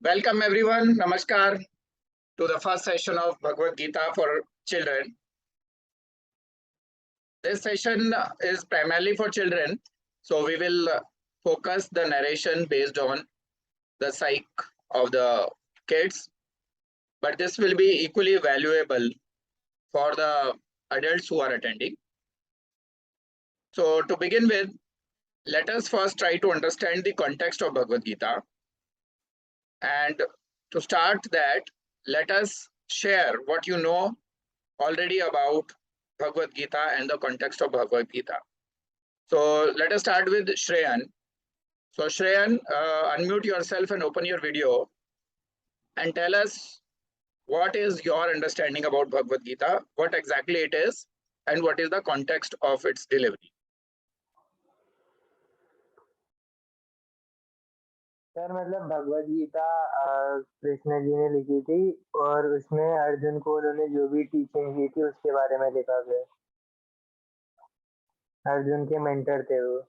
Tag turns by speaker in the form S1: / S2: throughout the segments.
S1: Welcome everyone. Namaskar to the first session of Bhagwat Gita for children. This session is primarily for children, so we will focus the narration based on the psyche of the kids, but this will be equally valuable for the adults who are attending. So to begin with, let us first try to understand the context of Bhagavad Gita. And to start that, let us share what you know already about Bhagavad Gita and the context of Bhagavad Gita. So let us start with Shreyan. So Shreyan, unmute yourself and open your video and tell us what is your understanding about Bhagavad Gita, what exactly it is, and what is the context of its delivery.
S2: Sir मतलब भगवत गीता कृष्ण जी ने लिखी थी और उसमें अर्जुन को उन्होंने जो भी टीचिंग की थी उसके बारे में लिखा गया। अर्जुन के मेंटर थे वो।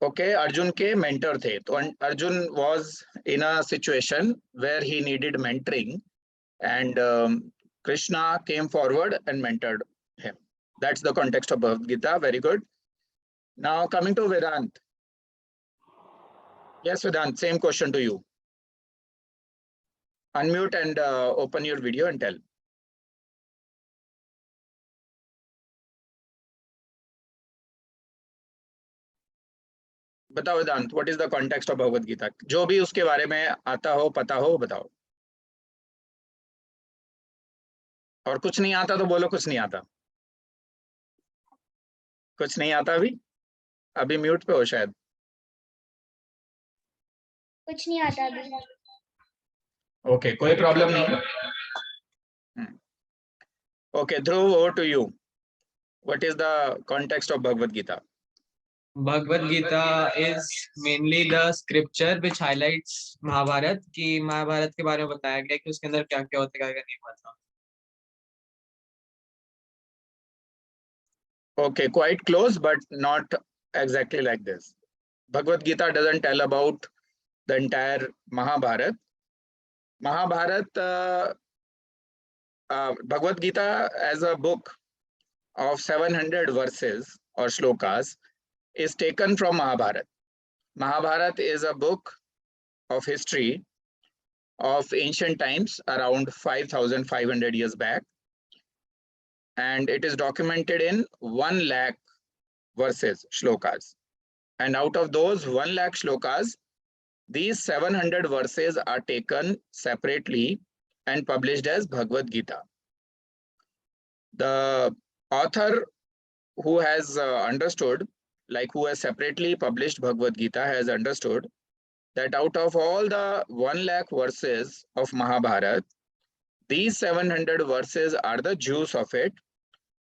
S1: Okay, Arjun के mentor थे. तो Arjun was in a situation where he needed mentoring, and Krishna came forward and mentored him. That's the context of Bhagavad Gita. Very good. Now coming to Vedant. Yes, Vedant, same question to you. Unmute and open your video and tell. बताओ वेदांत, what is the context of Bhagavad Gita? जो भी उसके बारे में आता हो, पता हो, बताओ. और कुछ नहीं आता तो बोलो कुछ नहीं आता. कुछ नहीं आता अभी म्यूट पे हो शायद.
S3: कुछ नहीं आता अभी.
S1: ओके, कोई प्रॉब्लम नहीं. Okay, Dhruv, over to you. What is the context of Bhagavad Gita?
S4: Bhagavad Gita is mainly the scripture which highlights Mahabharat कि महाभारत के बारे में बताया गया कि उसके अंदर क्या क्या होता है क्या नहीं होता.
S1: Okay, quite close, but not exactly like this. Bhagavad Gita doesn't tell about the entire Mahabharat. Bhagavad Gita as a book of 700 verses or shlokas is taken from Mahabharat. Mahabharat is a book of history of ancient times around 5,500 years back, and it is documented in 1 lakh verses, shlokas. And out of those 1 lakh shlokas, these 700 verses are taken separately and published as Bhagavad Gita. The author who has understood, like who has separately published Bhagavad Gita, has understood that out of all the 1 lakh verses of Mahabharat, these 700 verses are the juice of it,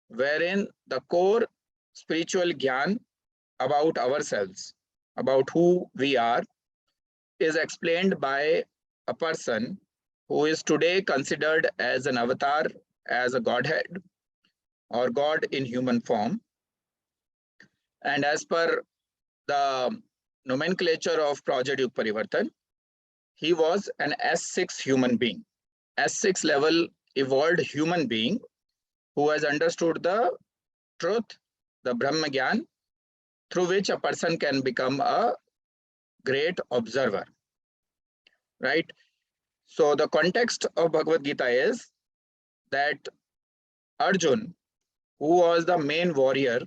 S1: wherein the core spiritual gyan about ourselves, about who we are, is explained by a person who is today considered as an avatar, as a godhead or God in human form. And as per the nomenclature of Project Yug Parivartan, he was an S6 human being, S6 level evolved human being who has understood the truth, the Brahma Gyan, through which a person can become a great observer, right? So the context of Bhagavad Gita is that Arjun, who was the main warrior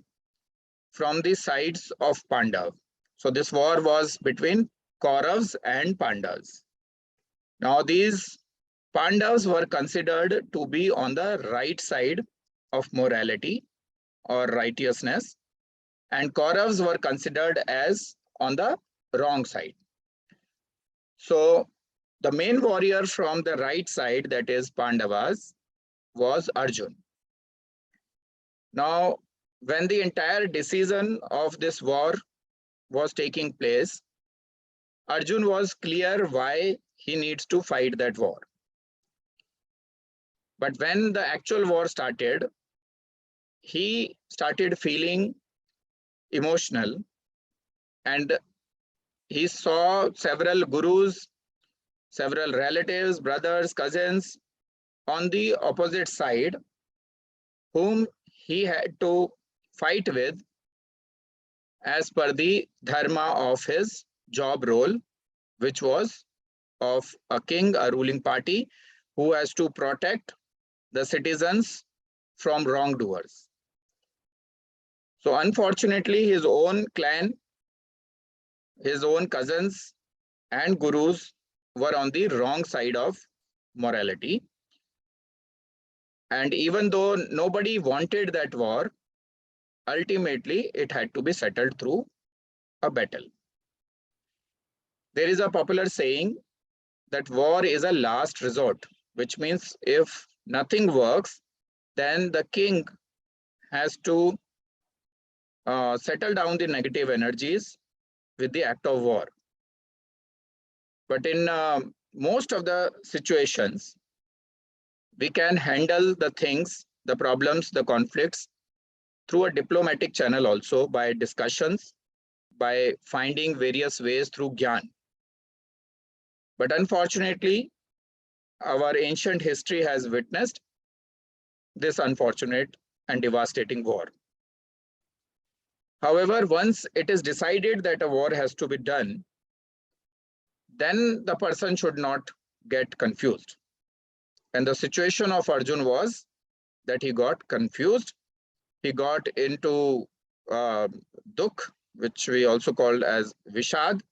S1: from the sides of Pandav. So this war was between Kauravas and Pandavas. Now these Pandavas were considered to be on the right side of morality or righteousness, and Kauravas were considered as on the wrong side. So the main warrior from the right side, that is Pandavas, was Arjun. Now, when the entire decision of this war was taking place, Arjun was clear why he needs to fight that war. But when the actual war started, he started feeling emotional and he saw several gurus, several relatives, brothers, cousins on the opposite side, whom he had to fight with as per the dharma of his job role, which was of a king, a ruling party, who has to protect the citizens from wrongdoers. So unfortunately, his own clan, his own cousins and gurus were on the wrong side of morality. And even though nobody wanted that war, ultimately it had to be settled through a battle. There is a popular saying that war is a last resort, which means if nothing works, then the king has to settle down the negative energies with the act of war. But in most of the situations, we can handle the things, the problems, the conflicts through a diplomatic channel also, by discussions, by finding various ways through Gyan. But unfortunately, our ancient history has witnessed this unfortunate and devastating war. However, once it is decided that a war has to be done, then the person should not get confused. And the situation of Arjun was that he got confused. He got into dukh, which we also called as vishad.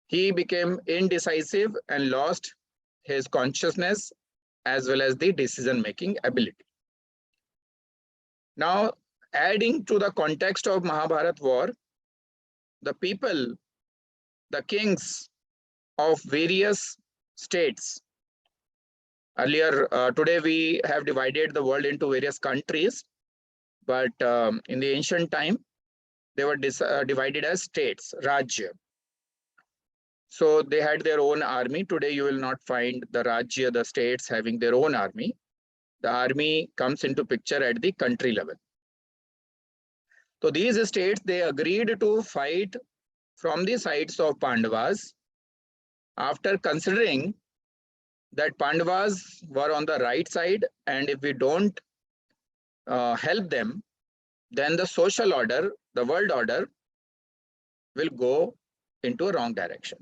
S1: He became indecisive and lost his consciousness as well as the decision-making ability. Now, adding to the context of Mahabharat war, the people, the kings of various states. Earlier, today we have divided the world into various countries, but in the ancient time, they were divided as states, Rajya. So they had their own army. Today, you will not find the Rajya, the states having their own army. The army comes into picture at the country level. So these states, they agreed to fight from the sides of Pandavas after considering that Pandavas were on the right side, and if we don't help them, then the social order, the world order, will go into a wrong direction.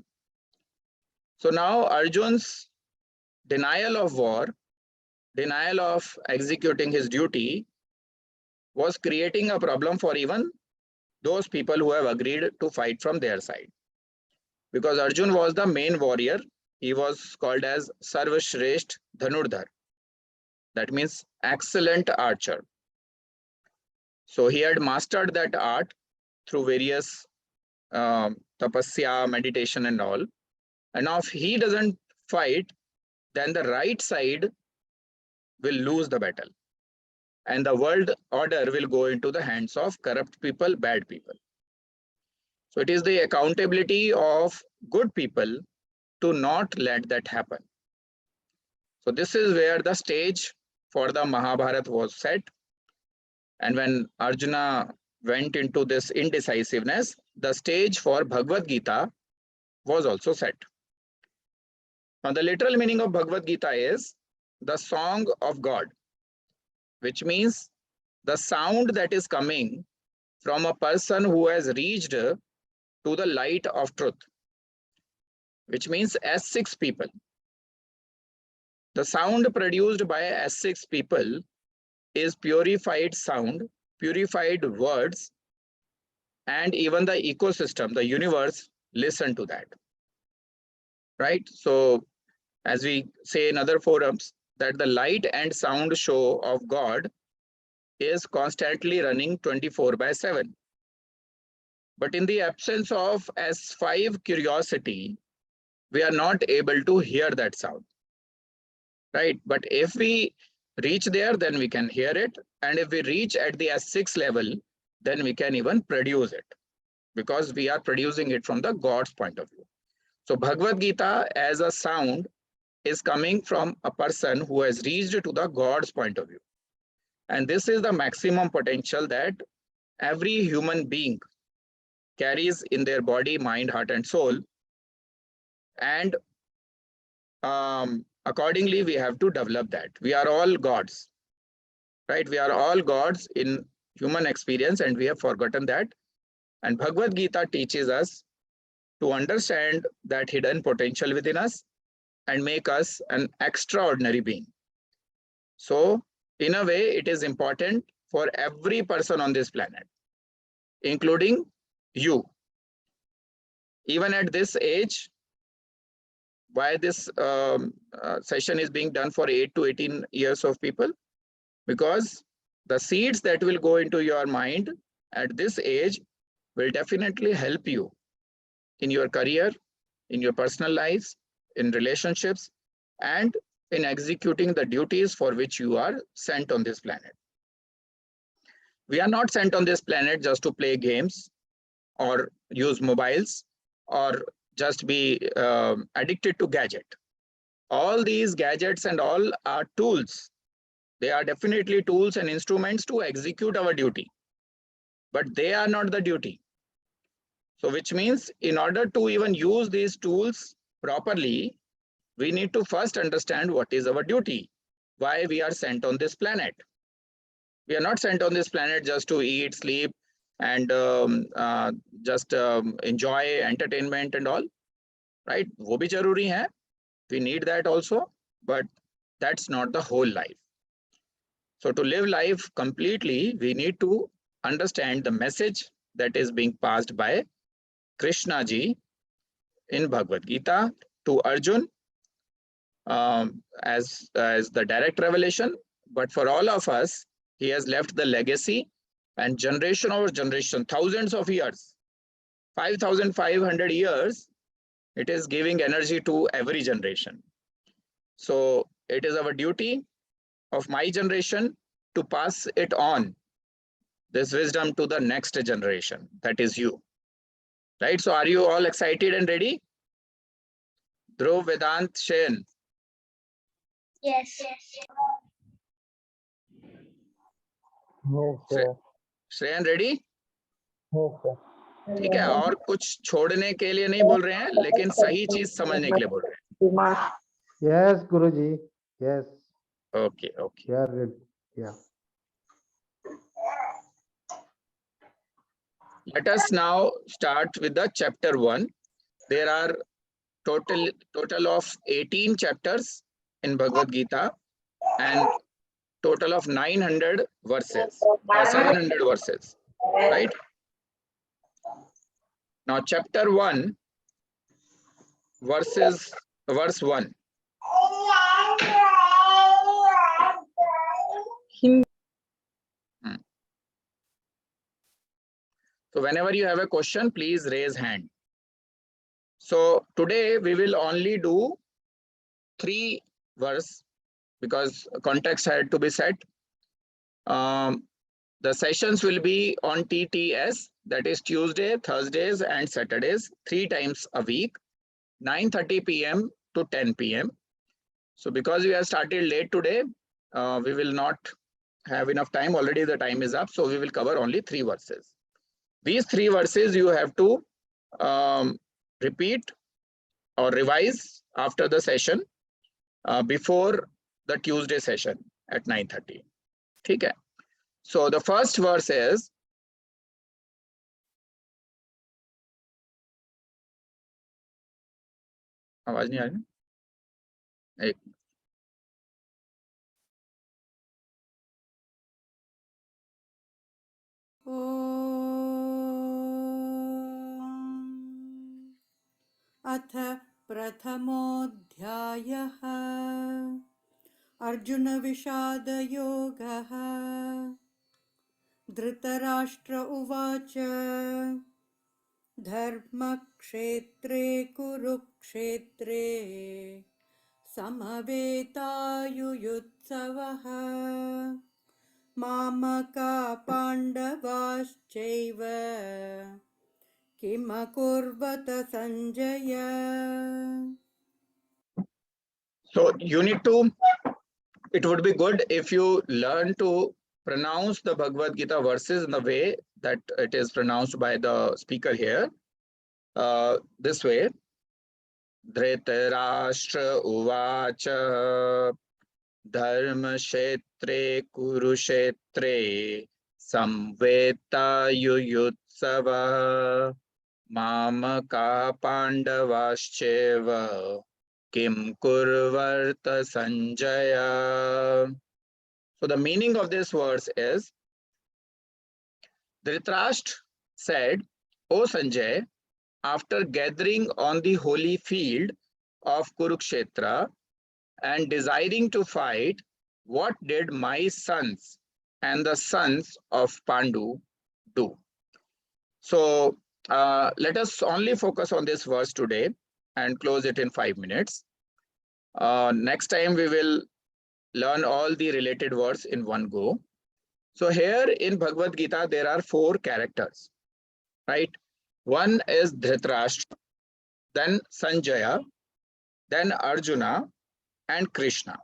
S1: So now Arjun's denial of war, denial of executing his duty, was creating a problem for even those people who have agreed to fight from their side. Because Arjun was the main warrior, he was called as Sarvashresht Dhanurdhar. That means excellent archer. So he had mastered that art through various tapasya, meditation and all. And now if he doesn't fight, then the right side will lose the battle. And the world order will go into the hands of corrupt people, bad people. So it is the accountability of good people to not let that happen. So this is where the stage for the Mahabharata was set. And when Arjuna went into this indecisiveness, the stage for Bhagwat Gita was also set. Now the literal meaning of Bhagwat Gita is the song of God, which means the sound that is coming from a person who has reached to the light of truth, which means S6 people. The sound produced by S6 people is purified sound, purified words, and even the ecosystem, the universe, listen to that. Right? So as we say in other forums, that the light and sound show of God is constantly running 24/7. But in the absence of S5 curiosity, we are not able to hear that sound. Right? But if we reach there, then we can hear it. And if we reach at the S6 level, then we can even produce it, because we are producing it from the God's point of view. So Bhagavad Gita as a sound is coming from a person who has reached to the God's point of view. And this is the maximum potential that every human being carries in their body, mind, heart, and soul. And accordingly, we have to develop that. We are all gods, right? We are all gods in human experience, and we have forgotten that. And Bhagavad Gita teaches us to understand that hidden potential within us and make us an extraordinary being. So, in a way, it is important for every person on this planet, including you. Even at this age, why this session is being done for 8 to 18 years of people? Because the seeds that will go into your mind at this age will definitely help you in your career, in your personal lives, in relationships, and in executing the duties for which you are sent on this planet. We are not sent on this planet just to play games or use mobiles or just be addicted to gadget. All these gadgets and all are tools. They are definitely tools and instruments to execute our duty, but they are not the duty. So which means in order to even use these tools properly, we need to first understand what is our duty, why we are sent on this planet. We are not sent on this planet just to eat, sleep, and just enjoy entertainment and all, right? वो भी जरूरी है. We need that also, but that's not the whole life. So to live life completely, we need to understand the message that is being passed by Krishna ji in Bhagavad Gita to Arjun as the direct revelation. But for all of us, he has left the legacy, and generation over generation, thousands of years, 5,500 years, it is giving energy to every generation. So it is our duty of my generation to pass it on, this wisdom, to the next generation, that is you, right? So are you all excited and ready? Dhruv, Vedant, Shayan.
S3: Yes.
S2: Yes, sir.
S1: Shayan ready?
S2: Yes, sir.
S1: ठीक है, और कुछ छोड़ने के लिए नहीं बोल रहे हैं, लेकिन सही चीज समझने के लिए बोल रहे हैं.
S5: Yes, Guruji. Yes,
S1: Okay, okay.
S5: we are ready. Yeah.
S1: Let us now start with the chapter 1. There are total of 18 chapters in Bhagavad Gita and total of 900 verses or 700 verses, right? Now chapter 1, verse 1. So whenever you have a question, please raise hand. So today we will only do 3 verse because context had to be set. The sessions will be on TTS, that is Tuesday, Thursdays and Saturdays, 3 times a week, 9:30 p.m. to 10 p.m. So because we have started late today, we will not have enough time. Already the time is up. So we will cover only 3 verses. These 3 verses you have to repeat or revise after the session before the Tuesday session at 9:30. Okay. So the first verse is, आवाज नहीं आ रही? एक
S6: अथ प्रथमोऽध्यायः अर्जुनविषादयोगः धृतराष्ट्र उवाच धर्मक्षेत्रे कुरुक्षेत्रे समवेतायुयुत्सवः मामका पाण्डवाश्चैव किम कुर्वत Sanjay.
S1: So you need to, it would be good if you learn to pronounce the Bhagavad Gita verses in the way that it is pronounced by the speaker here this way. Dhritarashtra uvacha dharma kshetre kurukshetre samveta yuyutsava mamaka pandavascheva kim kurvarta Sanjaya. So the meaning of this verse is, Dhritarashtra said, O Sanjay, after gathering on the holy field of Kurukshetra and desiring to fight, what did my sons and the sons of Pandu do? So let us only focus on this verse today and close it in 5 minutes. Next time we will learn all the related words in one go. So here in Bhagavad Gita, there are 4 characters, right? One is Dhritarashtra, then Sanjaya, then Arjuna, and Krishna.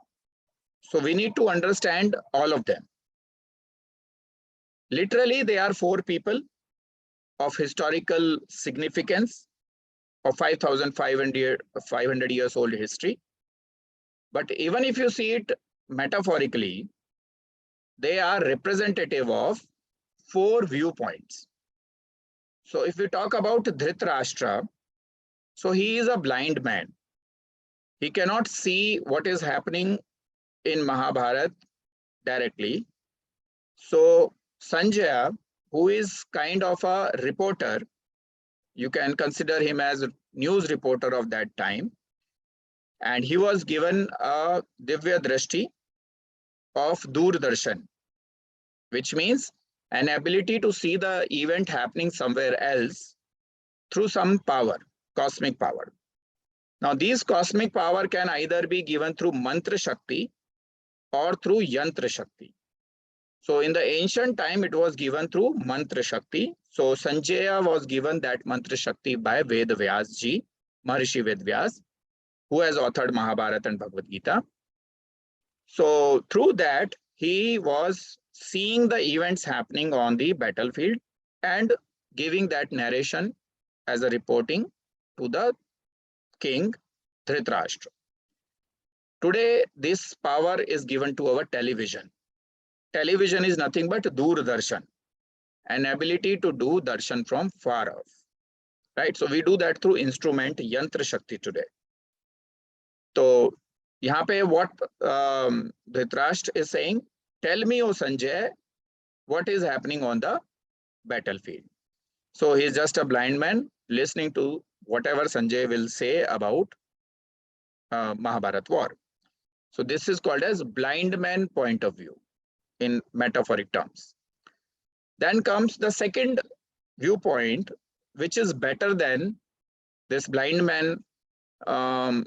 S1: So we need to understand all of them. Literally, they are 4 people of historical significance of 5,500 years old history. But even if you see it metaphorically, they are representative of 4 viewpoints. So if we talk about Dhritarashtra, so he is a blind man. He cannot see what is happening in Mahabharata directly. So Sanjaya, who is kind of a reporter, you can consider him as a news reporter of that time, and he was given a Divya Drashti of Doordarshan, which means an ability to see the event happening somewhere else through some power, cosmic power. Now, these cosmic power can either be given through Mantra Shakti or through Yantra Shakti. So in the ancient time, it was given through Mantra Shakti. So Sanjaya was given that Mantra Shakti by Ved Vyas ji, Maharishi Ved Vyas, who has authored Mahabharata and Bhagavad Gita. So through that, he was seeing the events happening on the battlefield and giving that narration as a reporting to the king Dhritarashtra. Today, this power is given to our television. Television is nothing but Doordarshan, an ability to do darshan from far off, right? So we do that through instrument Yantra Shakti today. So, यहाँ पे what Dhritarashtra is saying, tell me, O Sanjay, what is happening on the battlefield. So he is just a blind man listening to whatever Sanjay will say about Mahabharata war. So this is called as blind man point of view in metaphoric terms. Then comes the second viewpoint, which is better than this blind man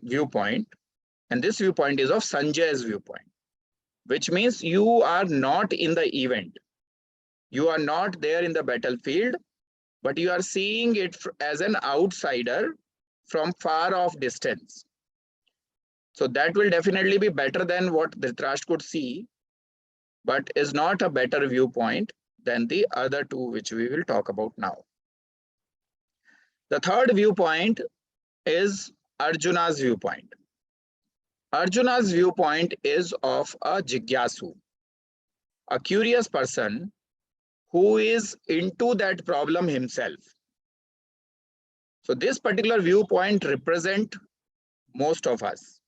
S1: viewpoint. And this viewpoint is of Sanjay's viewpoint, which means you are not in the event. You are not there in the battlefield, but you are seeing it as an outsider from far off distance. So that will definitely be better than what Dhritarashtra could see, but is not a better viewpoint than the other 2, which we will talk about now. The third viewpoint is Arjuna's viewpoint. Arjuna's viewpoint is of a Jigyasu, a curious person who is into that problem himself. So this particular viewpoint represents most of us.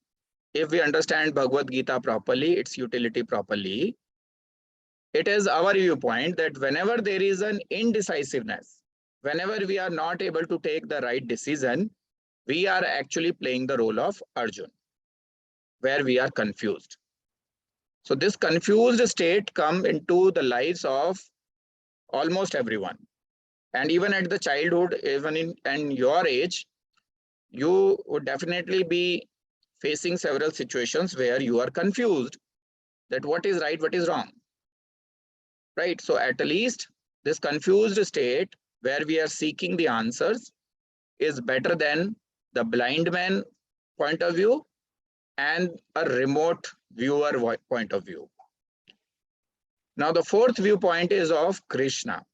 S1: If we understand Bhagavad Gita properly, its utility properly, it is our viewpoint that whenever there is an indecisiveness, whenever we are not able to take the right decision, we are actually playing the role of Arjuna, where we are confused. So this confused state comes into the lives of almost everyone. And even at the childhood, even in your age, you would definitely be facing several situations where you are confused that what is right, what is wrong, right? So at least this confused state where we are seeking the answers is better than the blind man point of view and a remote viewer point of view. Now the fourth viewpoint is of Krishna.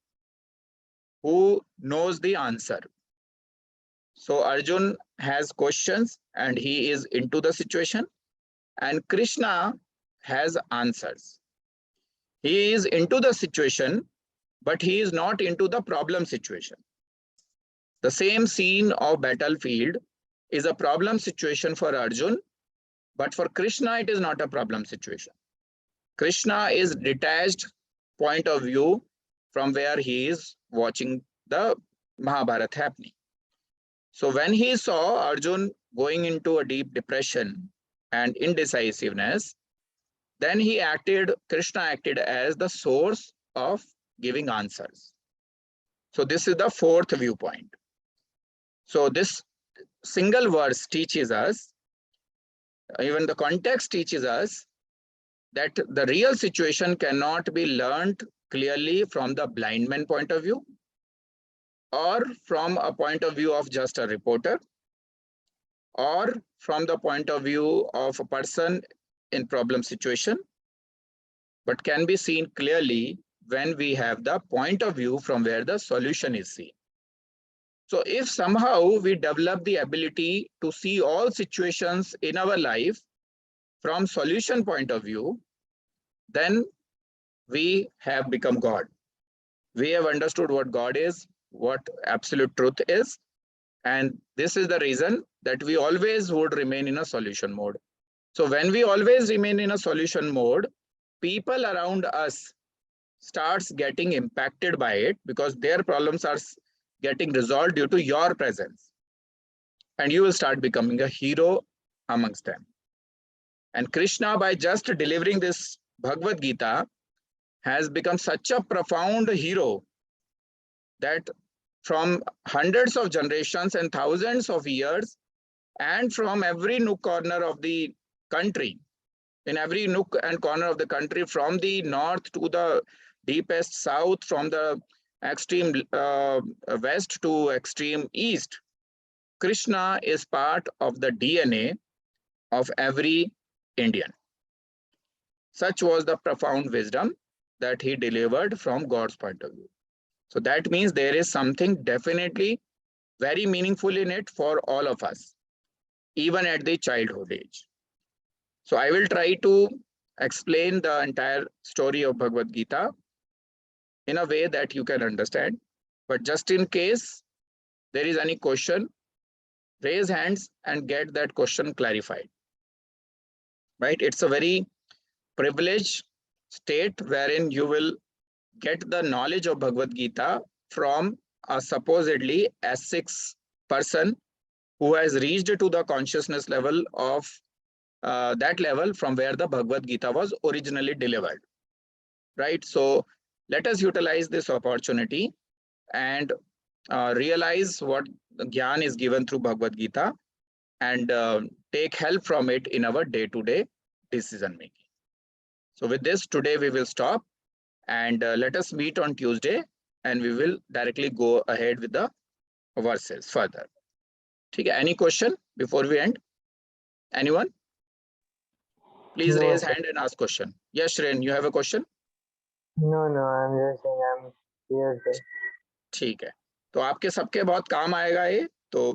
S1: who knows the answer. So Arjun has questions and he is into the situation, and Krishna has answers. He is into the situation, but he is not into the problem situation. The same scene of battlefield is a problem situation for Arjun, but for Krishna it is not a problem situation. Krishna is detached point of view from where he is watching the Mahabharata happening. So when he saw Arjun going into a deep depression and indecisiveness, then Krishna acted as the source of giving answers. So this is the fourth viewpoint. So this single verse teaches us, even the context teaches us, that the real situation cannot be learned clearly from the blind man point of view, or from a point of view of just a reporter, or from the point of view of a person in problem situation, but can be seen clearly when we have the point of view from where the solution is seen. So if somehow we develop the ability to see all situations in our life from solution point of view, then we have become God. We have understood what God is, what absolute truth is, and this is the reason that we always would remain in a solution mode. So when we always remain in a solution mode, people around us starts getting impacted by it because their problems are getting resolved due to your presence. And you will start becoming a hero amongst them. And Krishna, by just delivering this Bhagwat Gita, has become such a profound hero that from hundreds of generations and thousands of years, and from every nook corner of the country, in every nook and corner of the country, from the north to the deepest south, from the extreme west to extreme east, Krishna is part of the DNA of every Indian. Such was the profound wisdom that he delivered from God's point of view. So that means there is something definitely very meaningful in it for all of us, even at the childhood age. So I will try to explain the entire story of Bhagavad Gita in a way that you can understand. But just in case there is any question, raise hands and get that question clarified. Right? It's a very privileged state wherein you will get the knowledge of Bhagavad Gita from a supposedly S6 person who has reached to the consciousness level of that level from where the Bhagavad Gita was originally delivered. Right? So let us utilize this opportunity and realize what Gyan is given through Bhagavad Gita and take help from it in our day-to-day decision making. So with this, today we will stop and let us meet on Tuesday and we will directly go ahead with the verses further. Okay, any question before we end? Anyone? Please
S2: No,
S1: raise
S2: sir.
S1: hand and ask question. Yes, Shreyan, you have a question?
S2: No, I'm just saying I'm here, sir.
S1: ठीक है, तो आपके सबके बहुत काम आएगा ये, तो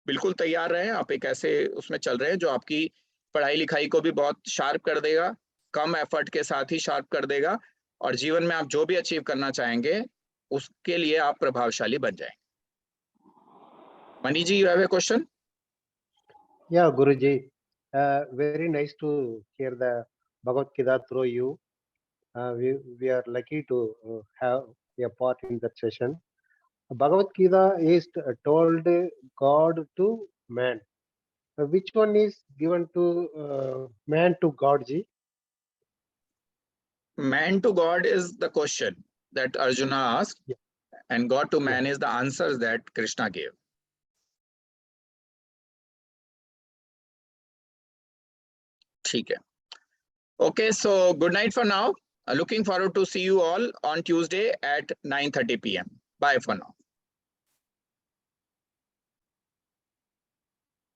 S1: बिल्कुल तैयार रहें। आप एक ऐसे उसमें चल रहे हैं जो आपकी पढ़ाई लिखाई को भी बहुत शार्प कर देगा, कम एफर्ट के साथ ही शार्प कर देगा, और जीवन में आप जो भी अचीव करना चाहेंगे उसके लिए आप प्रभावशाली बन जाएंगे। Mani ji, you have a question?
S5: Yeah, Guruji. Very nice to hear the Bhagavad Gita through you. We are lucky to have a part in that session. Bhagavad Gita is told God to man. Which one is given to man to God ji?
S1: Man to God is the question that Arjuna asked,
S5: Yeah.
S1: and God to man is the answers that Krishna gave. ठीक है. Okay, so good night for now. Looking forward to see you all on Tuesday at 9:30 p.m. Bye for now.